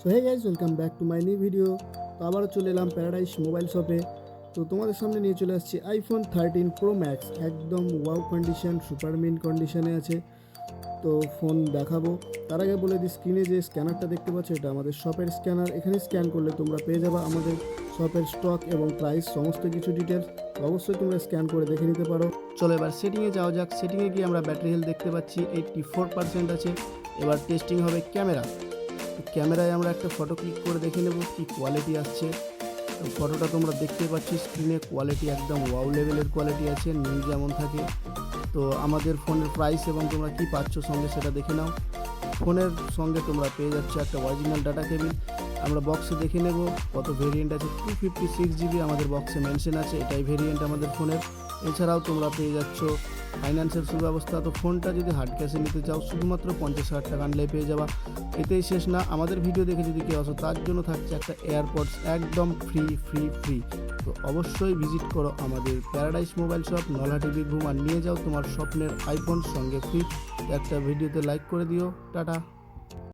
So hey guys, welcome back to my new video. তো আবারও চলে এলাম প্যারাডাইস মোবাইল শপে। তো তোমাদের সামনে নিয়ে চলে আসছি আইফোন 13 প্রো ম্যাক্স। একদম ওয়াও কন্ডিশন, সুপার মিন কন্ডিশনে আছে। তো ফোন দেখাবো, তার আগে বলে দিই, স্ক্রিনে যে স্ক্যানারটা দেখতে পাচ্ছ এটা আমাদের শপের স্ক্যানার। এখানে স্ক্যান করলে তোমরা পেয়ে যাবে আমাদের শপের স্টক এবং প্রাইস, সমস্ত কিছু ডিটেলস। অবশ্যই তোমরা স্ক্যান করে দেখে নিতে পারো। চলো এবার সেটিংয়ে যাওয়া যাক। সেটিংয়ে গিয়ে আমরা ব্যাটারি হেলথ দেখতে পাচ্ছি 84% আছে। এবার টেস্টিং হবে ক্যামেরা। ক্যামেরায় আমরা একটা ফটো ক্লিক করে দেখে নেব কি কোয়ালিটি আসছে। তো ফটোটা তোমরা দেখতে পাচ্ছ স্ক্রিনে, কোয়ালিটি একদম ওয়াও লেভেলের কোয়ালিটি আছে, নিউ যেমন থাকে। তো আমাদের ফোনের প্রাইস এবং তোমরা কি পাচ্ছ সঙ্গে সেটা দেখে নাও। ফোনের সঙ্গে তোমরা পেয়ে যাচ্ছ একটা অরিজিনাল ডাটা কেবিল। আমরা বক্সে দেখে নেব কত ভেরিয়েন্ট আছে। 256 GB আমাদের বক্সে মেনশন আছে, এটাই ভেরিয়েন্ট আমাদের ফোনের। এছাড়াও তোমরা পেয়ে যাচ্ছ ফাইন্যান্সের সুব্যবস্থা। তো ফোনটা যদি হার্ড ক্যাশে নিতে চাও শুধুমাত্র 50,000 টাকা আনলেই পেয়ে যাবা। এতেই শেষ না, আমাদের ভিডিও দেখে যদি কেউ আসো তার জন্য থাকছে একটা এয়ারপডস একদম ফ্রি ফ্রি ফ্রি। তো অবশ্যই ভিজিট করো আমাদের paradise mobile shop, Nalhati Birbhum, আর নিয়ে যাও তোমার স্বপ্নের আইফোন সঙ্গে ফ্রি। একটা ভিডিওতে লাইক করে দিও। টাটা।